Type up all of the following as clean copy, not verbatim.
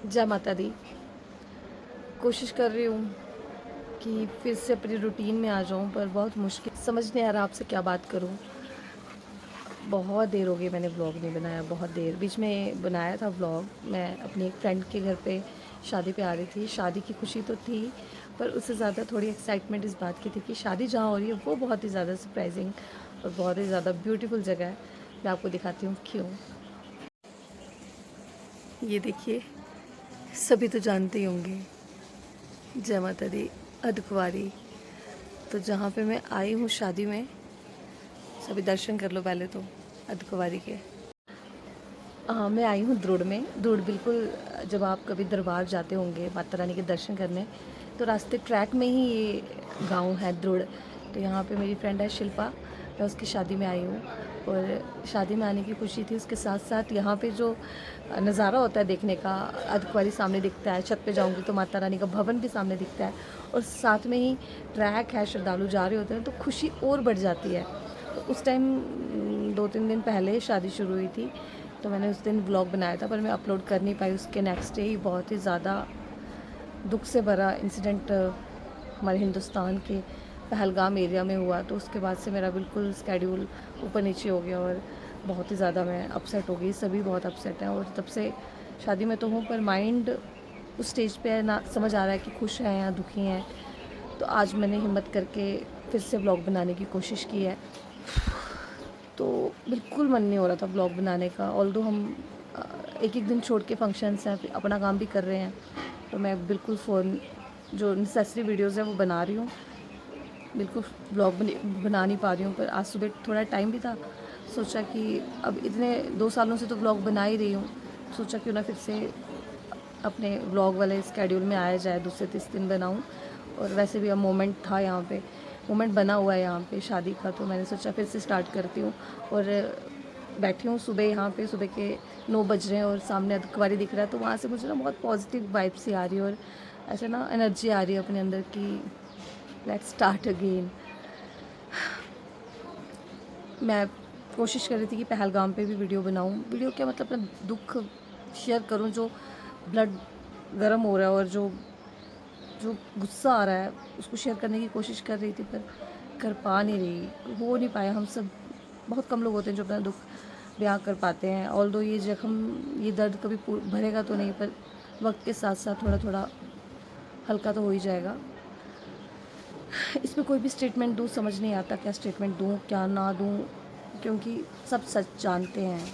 जय माता दी। कोशिश कर रही हूँ कि फिर से अपनी रूटीन में आ जाऊँ, पर बहुत मुश्किल, समझ नहीं आ रहा आपसे क्या बात करूँ। बहुत देर हो गई मैंने व्लॉग नहीं बनाया, बहुत देर। बीच में बनाया था व्लॉग, मैं अपनी एक फ्रेंड के घर पे शादी पे आ रही थी। शादी की खुशी तो थी, पर उससे ज़्यादा थोड़ी एक्साइटमेंट इस बात की थी कि शादी जहाँ हो रही है वो बहुत ही ज़्यादा सरप्राइजिंग और बहुत ही ज़्यादा ब्यूटीफुल जगह है। मैं आपको दिखाती हूँ क्यों। ये देखिए, सभी तो जानते ही होंगे, जय माता दी, अर्धकुंवारी। तो जहाँ पे मैं आई हूँ शादी में, सभी दर्शन कर लो पहले तो अर्धकुंवारी के। मैं आई हूँ द्रुड़ में। द्रुड़ बिल्कुल, जब आप कभी दरबार जाते होंगे माता रानी के दर्शन करने, तो रास्ते ट्रैक में ही ये गांव है द्रुड़। तो यहाँ पे मेरी फ्रेंड है शिल्पा, मैं उसकी शादी में आई हूँ। और शादी में आने की खुशी थी, उसके साथ साथ यहाँ पे जो नज़ारा होता है देखने का, अर्धकुंवारी सामने दिखता है, छत पे जाऊँगी तो माता रानी का भवन भी सामने दिखता है, और साथ में ही ट्रैक है, श्रद्धालु जा रहे होते हैं, तो खुशी और बढ़ जाती है। तो उस टाइम 2-3 दिन पहले शादी शुरू हुई थी, तो मैंने उस दिन व्लॉग बनाया था, पर मैं अपलोड कर नहीं पाई। उसके नेक्स्ट डे ही बहुत ही ज़्यादा दुख से भरा इंसिडेंट हमारे हिंदुस्तान के पहलगाम एरिया में हुआ। तो उसके बाद से मेरा बिल्कुल स्केड्यूल ऊपर नीचे हो गया और बहुत ही ज़्यादा मैं अपसेट हो गई। सभी बहुत अपसेट हैं, और तब से शादी में तो हूँ, पर माइंड उस स्टेज पे है ना, समझ आ रहा है कि खुश हैं या दुखी हैं। तो आज मैंने हिम्मत करके फिर से व्लॉग बनाने की कोशिश की है। तो बिल्कुल मन नहीं हो रहा था व्लॉग बनाने का, ऑल्दो हम एक एक दिन छोड़ के फंक्शंस हैं, अपना काम भी कर रहे हैं, तो मैं बिल्कुल फ़ोन जो नेसेसरी वीडियोज़ हैं वो बना रही हूँ। बिल्कुल व्लॉग बना नहीं पा रही हूँ, पर आज सुबह थोड़ा टाइम भी था, सोचा कि अब इतने 2 सालों से तो व्लॉग बना ही रही हूँ, सोचा क्यों ना फिर से अपने व्लॉग वाले स्केड्यूल में आया जाए, दूसरे तीसरे दिन बनाऊँ। और वैसे भी अब मोमेंट था यहाँ पे, मोमेंट बना हुआ है यहाँ पे शादी का, तो मैंने सोचा फिर से स्टार्ट करती हूँ। और बैठी हूँ सुबह यहाँ पे, सुबह के 9 बज रहे हैं और सामने अर्धकुंवारी दिख रहा है, तो वहाँ से मुझे ना बहुत पॉजिटिव वाइब सी आ रही है, और ऐसे ना एनर्जी आ रही है अपने अंदर की लेट्स स्टार्ट अगेन। मैं कोशिश कर रही थी कि पहलगाम पे भी वीडियो बनाऊँ, वीडियो क्या मतलब अपना दुख शेयर करूँ, जो ब्लड गर्म हो रहा है और जो जो गुस्सा आ रहा है उसको शेयर करने की कोशिश कर रही थी, पर कर पा नहीं रही, हो नहीं पाया। हम सब, बहुत कम लोग होते हैं जो अपना दुख बयां कर पाते हैं। ऑल्दो ये जख्म, ये दर्द कभी भरेगा तो नहीं, पर वक्त के साथ साथ थोड़ा थोड़ा हल्का तो हो ही जाएगा। इसमें कोई भी स्टेटमेंट दूँ समझ नहीं आता, क्या स्टेटमेंट दूँ क्या ना दूँ, क्योंकि सब सच जानते हैं।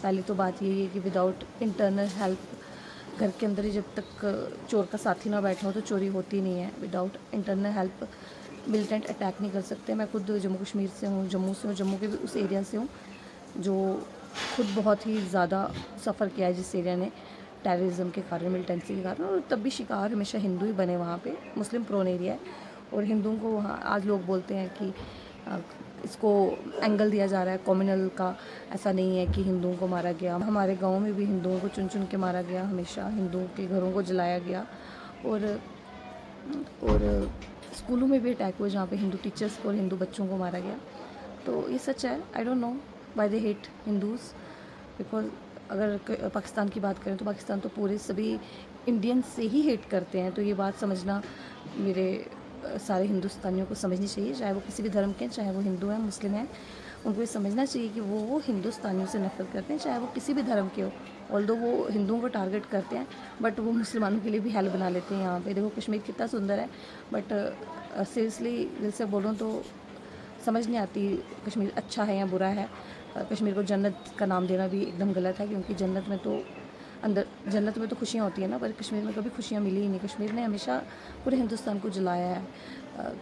पहली तो बात यही है कि विदाउट इंटरनल हेल्प, घर के अंदर ही जब तक चोर का साथी ना बैठा हो तो चोरी होती नहीं है। Without internal help militant attack नहीं कर सकते। मैं खुद जम्मू कश्मीर से हूँ, जम्मू से हूँ, जम्मू के भी उस एरिया से हूँ जो खुद बहुत ही ज़्यादा सफ़र किया है, जिस एरिया ने टेररिज्म के कारण, मिलिटेंसी के कारण, और तब भी शिकार हमेशा हिंदू ही बने वहाँ पे। मुस्लिम प्रोन एरिया है, और हिंदुओं को वहाँ आज लोग बोलते हैं कि अ, इसको एंगल दिया जा रहा है कम्युनल का। ऐसा नहीं है कि हिंदुओं को मारा गया, हमारे गांव में भी हिंदुओं को चुन चुन के मारा गया, हमेशा हिंदुओं के घरों को जलाया गया। और स्कूलों में भी अटैक हुए जहाँ पे हिंदू टीचर्स को और हिंदू बच्चों को मारा गया। तो ये सच है। I don't know why they hate Hindus, because अगर पाकिस्तान की बात करें तो पाकिस्तान तो पूरे सभी इंडियन से ही हेट करते हैं। तो ये बात समझना मेरे सारे हिंदुस्तानियों को समझनी चाहिए, चाहे वो किसी भी धर्म के हैं, चाहे वो हिंदू हैं, मुस्लिम हैं। उनको ये समझना चाहिए कि वो हिंदुस्तानियों से नफरत करते हैं, चाहे वो किसी भी धर्म के हो। ऑल्दो वो हिंदुओं को टारगेट करते हैं, बट वो मुसलमानों के लिए भी हेल्प बना लेते हैं। यहाँ पे देखो कश्मीर कितना सुंदर है, बट सीरियसली दिल से बोलूँ तो समझ नहीं आती कश्मीर अच्छा है या बुरा है। कश्मीर को जन्नत का नाम देना भी एकदम गलत है, क्योंकि जन्नत में तो अंदर, जन्नत में तो खुशियाँ होती हैं ना, पर कश्मीर में कभी खुशियाँ मिली ही नहीं। कश्मीर ने हमेशा पूरे हिंदुस्तान को जलाया है।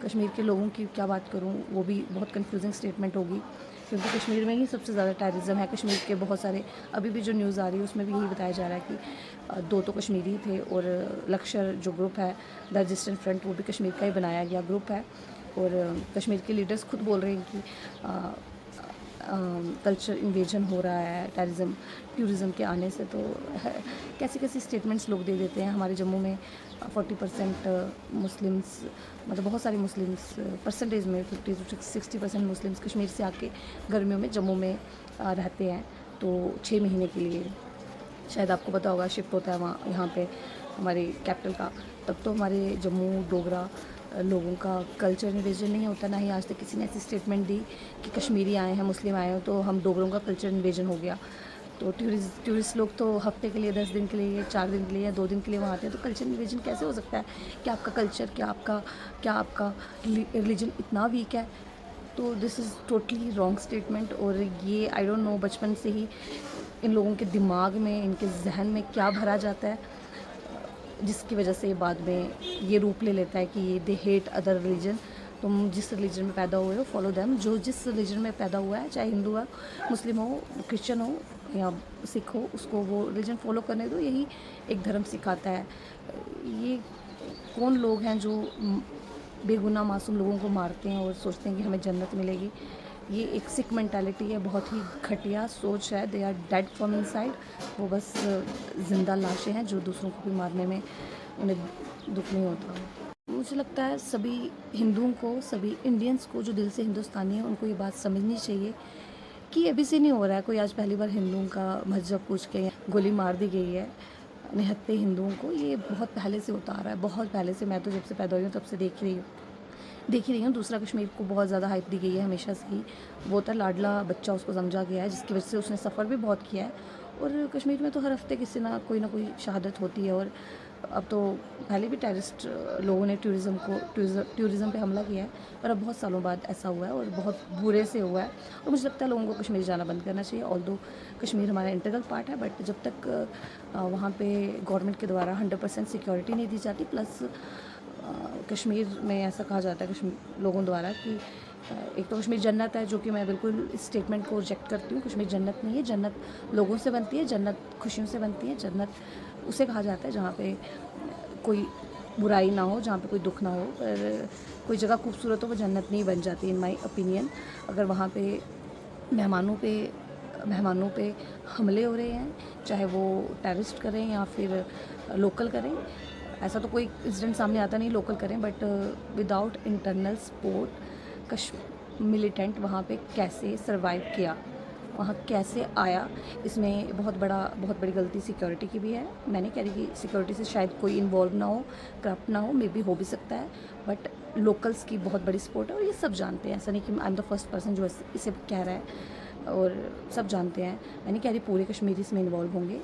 कश्मीर के लोगों की क्या बात करूँ, वो भी बहुत कंफ्यूजिंग स्टेटमेंट होगी, क्योंकि कश्मीर में ही सबसे ज़्यादा टेररिज्म है। कश्मीर के बहुत सारे, अभी भी जो न्यूज़ आ रही है उसमें भी यही बताया जा रहा है कि 2 तो कश्मीरी थे, और लश्कर जो ग्रुप है द रेजिस्टेंट फ्रंट, वो भी कश्मीर का ही बनाया गया ग्रुप है। और कश्मीर के लीडर्स खुद बोल रहे हैं कि कल्चर इन्वेजन हो रहा है टूरिज़म के आने से। तो कैसी कैसी स्टेटमेंट्स लोग दे देते हैं। हमारे जम्मू में 40% मुस्लिम्स, मतलब बहुत सारे मुस्लिम्स, परसेंटेज में 50 to 60% मुस्लिम्स कश्मीर से आके गर्मियों में जम्मू में रहते हैं, तो 6 महीने के लिए। शायद आपको पता होगा शिफ्ट होता है वहाँ यहाँ पे हमारे कैपिटल का, तब तो हमारे जम्मू डोगरा लोगों का कल्चर इन्वेजन नहीं होता। ना ही आज तक किसी ने ऐसी स्टेटमेंट दी कि कश्मीरी आए हैं, मुस्लिम आए हैं तो हम डोगरों का कल्चर इन्वेजन हो गया। तो टूरिस्ट लोग तो हफ्ते के लिए, 10 दिन के लिए, 4 दिन के लिए या 2 दिन के लिए वहाँ आते हैं, तो कल्चर इन्वेजन कैसे हो सकता है कि आपका कल्चर, क्या आपका रिलीजन इतना वीक है। तो this is totally wrong statement. और ये आई डोंट नो बचपन से ही इन लोगों के दिमाग में, इनके जहन में क्या भरा जाता है, जिसकी वजह से बाद में ये रूप ले लेता है कि ये दे हेट अदर रिलीजन। तुम जिस रिलीजन में पैदा हुए हो फॉलो देम। जो जिस रिलीजन में पैदा हुआ है, चाहे हिंदू हो, मुस्लिम हो, क्रिश्चियन हो या सिख हो, उसको वो रिलीजन फॉलो करने दो। यही एक धर्म सिखाता है। ये कौन लोग हैं जो बेगुनाह मासूम लोगों को मारते हैं और सोचते हैं कि हमें जन्नत मिलेगी। ये एक सिख मेंटालिटी है, बहुत ही घटिया सोच है। They are dead from inside. वो बस ज़िंदा लाशें हैं जो दूसरों को भी मारने में उन्हें दुख नहीं होता। मुझे लगता है सभी हिंदुओं को, सभी इंडियंस को जो दिल से हिंदुस्तानी है, उनको ये बात समझनी चाहिए कि अभी से नहीं हो रहा है। कोई आज पहली बार हिंदुओं का मज़हब पूछ के गोली मार दी गई है निहत्थे हिंदुओं को। ये बहुत पहले से होता आ रहा है, बहुत पहले से। मैं तो जब से पैदा हुई हूँ तब से देख ही रही हूँ। दूसरा कश्मीर को बहुत ज़्यादा हाइप दी गई है हमेशा से ही। वो था लाडला बच्चा, उसको समझा गया है, जिसकी वजह से उसने सफ़र भी बहुत किया है। और कश्मीर में तो हर हफ्ते किसी ना कोई शहादत होती है। और अब तो पहले भी टेररिस्ट लोगों ने टूरिज़्म पे हमला किया है, पर अब बहुत सालों बाद ऐसा हुआ है और बहुत बुरे से हुआ है। और मुझे लगता है लोगों को कश्मीर जाना बंद करना चाहिए। ऑल्दो कश्मीर हमारा इंटीग्रल पार्ट है, बट जब तक वहाँ पे गवर्नमेंट के द्वारा 100% सिक्योरिटी नहीं दी जाती, प्लस कश्मीर में ऐसा कहा जाता है कश्मीर लोगों द्वारा कि एक तो कश्मीर जन्नत है, जो कि मैं बिल्कुल इस स्टेटमेंट को रिजेक्ट करती हूँ। कश्मीर जन्नत नहीं है। जन्नत लोगों से बनती है, जन्नत खुशियों से बनती है। जन्नत उसे कहा जाता है जहाँ पे कोई बुराई ना हो, जहाँ पे कोई दुख ना हो। पर कोई जगह खूबसूरत हो वो जन्नत नहीं बन जाती इन माय ओपिनियन। अगर वहाँ पे मेहमानों पे हमले हो रहे हैं, चाहे वो टेररिस्ट करें या फिर लोकल करें, ऐसा तो कोई इंसिडेंट सामने आता नहीं लोकल करें, but without internal support militant वहाँ पे कैसे सरवाइव किया, वहाँ कैसे आया, इसमें बहुत बड़ी गलती सिक्योरिटी की भी है। मैं नहीं कह रही कि सिक्योरिटी से शायद कोई इन्वॉल्व ना हो, करप्ट ना हो, मे बी हो भी सकता है, बट लोकल्स की बहुत बड़ी सपोर्ट है और ये सब जानते हैं। ऐसा नहीं कि I am the first person जो इसे कह रहा है, और सब जानते हैं। मैं नहीं कह रही पूरे कश्मीरी इसमें इन्वॉल्व होंगे।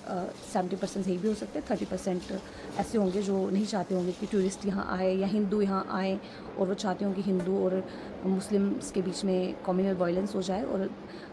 70% सही भी हो सकते हैं, 30% ऐसे होंगे जो नहीं चाहते होंगे कि टूरिस्ट यहाँ आए या हिंदू यहाँ आए, और वो चाहते होंगे कि हिंदू और मुस्लिम्स के बीच में कम्युनल वायलेंस हो जाए और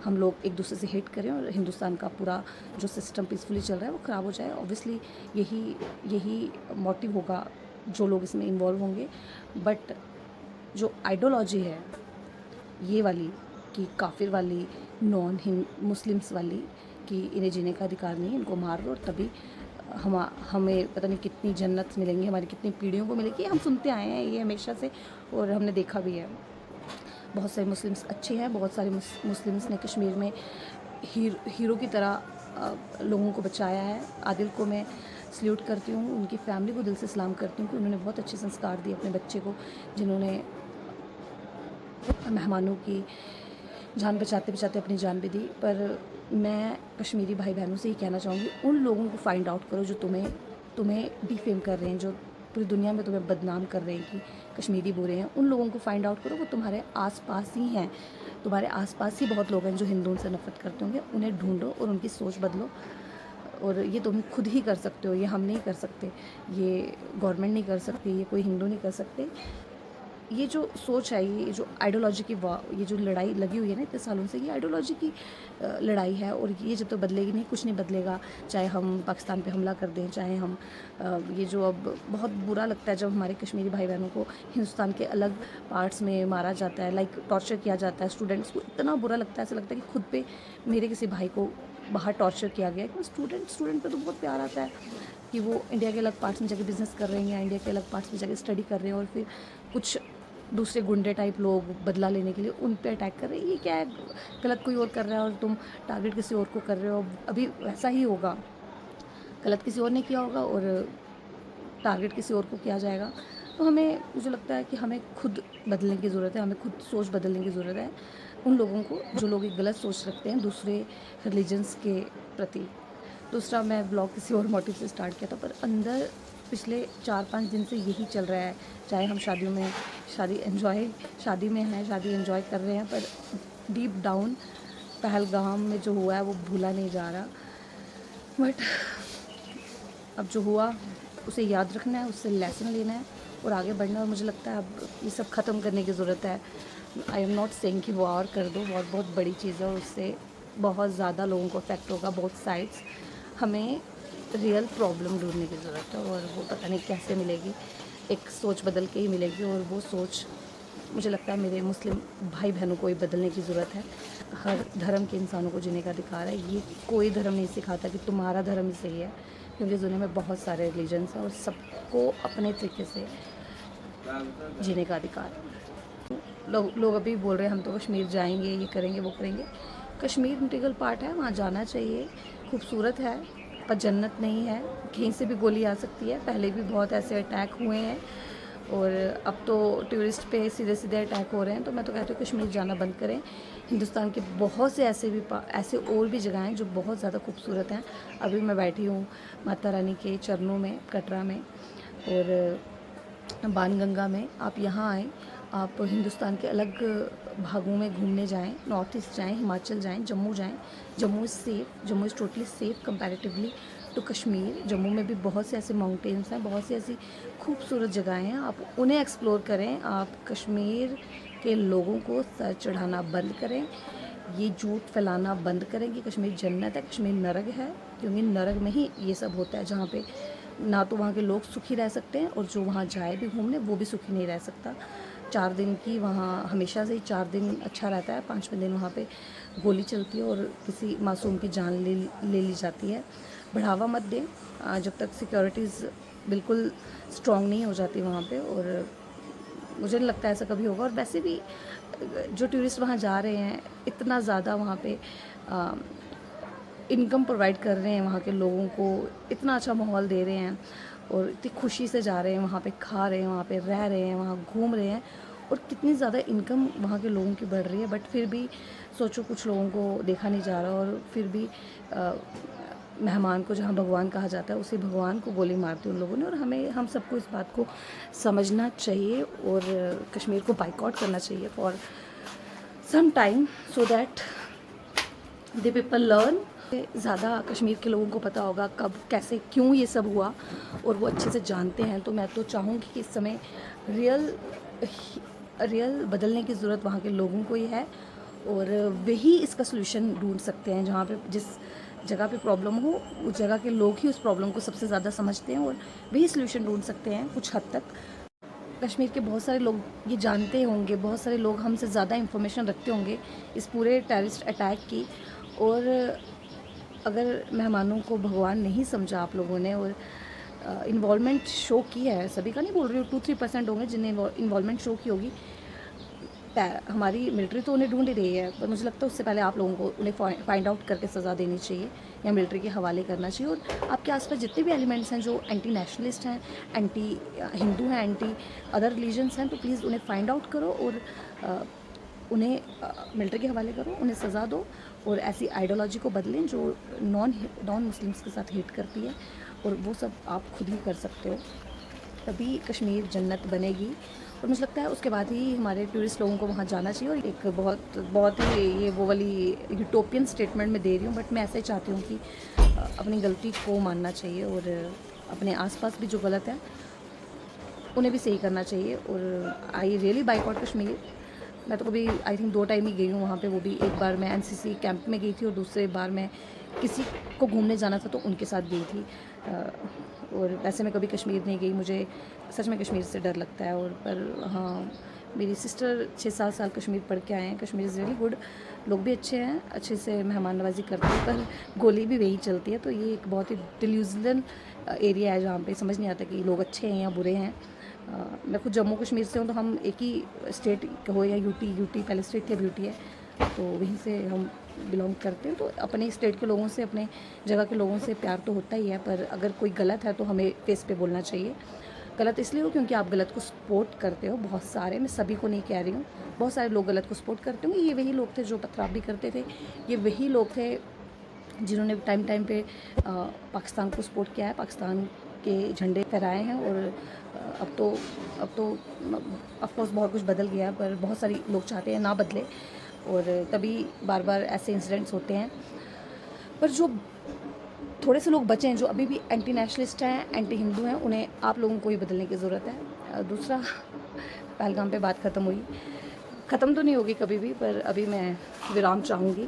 हम लोग एक दूसरे से हेट करें और हिंदुस्तान का पूरा जो सिस्टम पीसफुली चल रहा है वो ख़राब हो जाए। ऑब्वियसली यही मोटिव होगा जो लोग इसमें इन्वॉल्व होंगे। बट जो आइडियोलॉजी है ये वाली कि काफिर वाली, नॉन मुस्लिम्स वाली, कि इन्हें जीने का अधिकार नहीं है, इनको मार दो और तभी हमें पता नहीं कितनी जन्नत मिलेंगी, हमारी कितनी पीढ़ियों को मिलेगी। हम सुनते आए हैं ये हमेशा से और हमने देखा भी है। बहुत सारे मुस्लिम्स अच्छे हैं, बहुत सारे मुस्लिम्स ने कश्मीर में हीरो की तरह लोगों को बचाया है। आदिल को मैं सल्यूट करती हूँ, उनकी फैमिली को दिल से सलाम करती हूँ कि उन्होंने बहुत अच्छे संस्कार दिए अपने बच्चे को, जिन्होंने मेहमानों की जान बचाते बचाते अपनी जान भी दी। पर मैं कश्मीरी भाई बहनों से ही कहना चाहूँगी, उन लोगों को फाइंड आउट करो जो तुम्हें डिफेम कर रहे हैं, जो पूरी दुनिया में तुम्हें बदनाम कर रहे हैं कि कश्मीरी बुरे हैं। उन लोगों को फाइंड आउट करो, वो तुम्हारे आसपास ही हैं। तुम्हारे आसपास ही बहुत लोग हैं जो हिंदुओं से नफरत करते होंगे। उन्हें ढूंढो और उनकी सोच बदलो। और ये तुम खुद ही कर सकते हो, ये हम नहीं कर सकते, ये गवर्नमेंट नहीं कर सकती, ये कोई हिंदू नहीं कर सकते। ये जो सोच है, ये जो आइडियोलॉजी की ये जो लड़ाई लगी हुई है ना इतने सालों से, ये आइडियोलॉजी की लड़ाई है। और ये जब तक बदलेगी नहीं, कुछ नहीं बदलेगा। चाहे हम पाकिस्तान पे हमला कर दें, चाहे हम ये जो अब बहुत बुरा लगता है जब हमारे कश्मीरी भाई बहनों को हिंदुस्तान के अलग पार्ट्स में मारा जाता है, लाइक टॉर्चर किया जाता है। स्टूडेंट्स को इतना बुरा लगता है, ऐसा लगता है कि खुद पे मेरे किसी भाई को बाहर टॉर्चर किया गया है। स्टूडेंट पे तो बहुत प्यार आता है कि वो इंडिया के अलग पार्ट्स में जाके बिज़नेस कर रहे हैं या इंडिया के अलग पार्ट्स में जाके स्टडी कर रहे हैं, और फिर कुछ दूसरे गुंडे टाइप लोग बदला लेने के लिए उन पे अटैक कर रहे हैं। ये क्या है, गलत कोई और कर रहा है और तुम टारगेट किसी और को कर रहे हो। अभी वैसा ही होगा, गलत किसी और ने किया होगा और टारगेट किसी और को किया जाएगा। तो हमें, मुझे लगता है कि हमें खुद बदलने की ज़रूरत है, हमें खुद सोच बदलने की ज़रूरत है। उन लोगों को जो लोग एक गलत सोच रखते हैं दूसरे रिलीजन्स के प्रति, दूसरा मैं ब्लॉग किसी और मोटिव से स्टार्ट किया था, पर अंदर पिछले 4-5 दिन से यही चल रहा है। चाहे हम शादी में हैं, शादी एंजॉय कर रहे हैं, पर डीप डाउन पहलगाम में जो हुआ है वो भूला नहीं जा रहा। बट अब जो हुआ उसे याद रखना है, उससे लेसन लेना है और आगे बढ़ना है। और मुझे लगता है अब ये सब ख़त्म करने की ज़रूरत है। आई एम नॉट सेइंग कि वॉर कर दो, वॉर बहुत बड़ी चीज़ है और उससे बहुत ज़्यादा लोगों को इफेक्ट होगा, बोथ साइड्स। हमें रियल प्रॉब्लम ढूंढने की ज़रूरत है और वो पता नहीं कैसे मिलेगी, एक सोच बदल के ही मिलेगी। और वो सोच मुझे लगता है मेरे मुस्लिम भाई बहनों को ही बदलने की ज़रूरत है। हर धर्म के इंसानों को जीने का अधिकार है। ये कोई धर्म नहीं सिखाता कि तुम्हारा धर्म ही सही है, क्योंकि दुनिया में बहुत सारे रिलीजन्स हैं और सबको अपने तरीके से जीने का अधिकार है। लोग अभी बोल रहे हैं हम तो कश्मीर जाएंगे, ये करेंगे, वो करेंगे। कश्मीर इंटीग्रल पार्ट है, वहाँ जाना चाहिए, खूबसूरत है, पर जन्नत नहीं है। कहीं से भी गोली आ सकती है। पहले भी बहुत ऐसे अटैक हुए हैं और अब तो टूरिस्ट पे सीधे सीधे अटैक हो रहे हैं। तो मैं तो कहती हूँ कश्मीर जाना बंद करें। हिंदुस्तान के बहुत से ऐसे और भी जगह हैं जो बहुत ज़्यादा खूबसूरत हैं। अभी मैं बैठी हूँ माता रानी के चरणों में, कटरा में और बाणगंगा में। आप यहाँ आएँ, आप हिंदुस्तान के अलग भागों में घूमने जाएं, नॉर्थ ईस्ट जाएं, हिमाचल जाएं, जम्मू जाएं। Jammu is safe, Jammu is totally safe comparatively to Kashmir. Jammu में भी बहुत से ऐसे माउंटेन्स हैं, बहुत सी ऐसी खूबसूरत जगहें हैं, आप उन्हें एक्सप्लोर करें। आप कश्मीर के लोगों को सर चढ़ाना बंद करें, ये झूठ फैलाना बंद करें कि कश्मीर जन्नत है। कश्मीर नरक है, क्योंकि नरक में ही ये सब होता है, जहाँ पे ना तो वहाँ के लोग सुखी रह सकते हैं और जो वहाँ जाए भी घूमने वो भी सुखी नहीं रह सकता। 4 दिन की वहाँ हमेशा से ही 4 दिन अच्छा रहता है, 5वें दिन वहाँ पे गोली चलती है और किसी मासूम की जान ले ली जाती है। बढ़ावा मत दें जब तक सिक्योरिटीज़ बिल्कुल स्ट्रॉन्ग नहीं हो जाती वहाँ पे। और मुझे नहीं लगता ऐसा कभी होगा। और वैसे भी जो टूरिस्ट वहाँ जा रहे हैं, इतना ज़्यादा वहाँ पे इनकम प्रोवाइड कर रहे हैं वहाँ के लोगों को, इतना अच्छा माहौल दे रहे हैं और इतनी खुशी से जा रहे हैं वहाँ पे, खा रहे हैं वहाँ पे, रह रहे हैं वहाँ, घूम रहे हैं और कितनी ज़्यादा इनकम वहाँ के लोगों की बढ़ रही है। बट फिर भी सोचो कुछ लोगों को देखा नहीं जा रहा और फिर भी मेहमान को जहाँ भगवान कहा जाता है उसी भगवान को गोली मारती उन लोगों ने। और हम सबको इस बात को समझना चाहिए और कश्मीर को बाइकआउट करना चाहिए for some time, so that the people learn. ज़्यादा कश्मीर के लोगों को पता होगा कब, कैसे, क्यों ये सब हुआ और वो अच्छे से जानते हैं। तो मैं तो चाहूँगी कि इस समय रियल बदलने की ज़रूरत वहाँ के लोगों को ही है और वही इसका सलूशन ढूंढ सकते हैं। जहाँ पे जिस जगह पे प्रॉब्लम हो, उस जगह के लोग ही उस प्रॉब्लम को सबसे ज़्यादा समझते हैं और वही सलूशन ढूंढ सकते हैं कुछ हद तक। कश्मीर के बहुत सारे लोग ये जानते होंगे, बहुत सारे लोग हमसे ज़्यादा इन्फॉर्मेशन रखते होंगे इस पूरे टेररिस्ट अटैक की। और अगर मेहमानों को भगवान नहीं समझा आप लोगों ने और इन्वॉल्वमेंट शो की है, सभी का नहीं बोल रही हूँ, 2-3% होंगे जिन्हें इन्वॉल्वमेंट शो की होगी। हमारी मिलिट्री तो उन्हें ढूंढ ही रही है, पर मुझे लगता है उससे पहले आप लोगों को उन्हें फाइंड आउट करके सज़ा देनी चाहिए या मिलिट्री के हवाले करना चाहिए। और आपके आसपास जितने भी एलिमेंट्स हैं जो एंटी नेशनलिस्ट हैं, एंटी हिंदू हैं, एंटी अदर रिलीजन्स हैं, तो प्लीज़ उन्हें फाइंड आउट करो और उन्हें मिलिट्री के हवाले करो, उन्हें सज़ा दो और ऐसी आइडियोलॉजी को बदलें जो नॉन मुस्लिम्स के साथ हेट करती है। और वो सब आप खुद ही कर सकते हो, तभी कश्मीर जन्नत बनेगी। और मुझे लगता है उसके बाद ही हमारे टूरिस्ट लोगों को वहाँ जाना चाहिए। और एक बहुत ही ये वो वाली यूटोपियन स्टेटमेंट मैं दे रही हूँ, बट मैं ऐसे ही चाहती हूँ कि अपनी गलती को मानना चाहिए और अपने आसपास भी जो गलत है उन्हें भी सही करना चाहिए। और आई रियली बाइकआउट कश्मीर। मैं तो कभी आई थिंक 2 टाइम ही गई हूँ वहाँ पे, वो भी एक बार मैं एनसीसी कैंप में गई थी और दूसरे बार मैं किसी को घूमने जाना था तो उनके साथ गई थी। और वैसे मैं कभी कश्मीर नहीं गई, मुझे सच में कश्मीर से डर लगता है। और पर हाँ, मेरी सिस्टर 6-7 साल कश्मीर पढ़ के आए हैं। कश्मीर इज़ रियली गुड, लोग भी अच्छे हैं, अच्छे से मेहमान नवाजी करते हैं, पर गोली भी वही चलती है। तो ये एक बहुत ही डिल्यूजनल एरिया है जहाँ पे समझ नहीं आता कि लोग अच्छे हैं या बुरे हैं। मैं खुद जम्मू कश्मीर से हूँ, तो हम एक ही स्टेट हो या यूटी पहले स्टेट थी अब यूटी है, तो वहीं से हम बिलोंग करते हैं। तो अपने स्टेट के लोगों से, अपने जगह के लोगों से प्यार तो होता ही है, पर अगर कोई गलत है तो हमें फेस पे बोलना चाहिए। गलत इसलिए हो क्योंकि आप गलत को सपोर्ट करते हो, बहुत सारे, मैं सभी को नहीं कह रही हूँ, बहुत सारे लोग गलत को सपोर्ट करते होंगे। ये वही लोग थे जो पथराव भी करते थे, ये वही लोग थे जिन्होंने टाइम टाइम पे पाकिस्तान को सपोर्ट किया है, पाकिस्तान के झंडे फहराए हैं। और अब तो ऑफ कोर्स बहुत कुछ बदल गया, पर बहुत सारी लोग चाहते हैं ना बदले, और तभी बार बार ऐसे इंसिडेंट्स होते हैं। पर जो थोड़े से लोग बचे हैं जो अभी भी एंटी नेशनलिस्ट हैं, एंटी हिंदू हैं, उन्हें आप लोगों को ही बदलने की ज़रूरत है। दूसरा, पहलगाम पे बात ख़त्म हुई, ख़त्म तो नहीं होगी कभी भी, पर अभी मैं विराम चाहूँगी।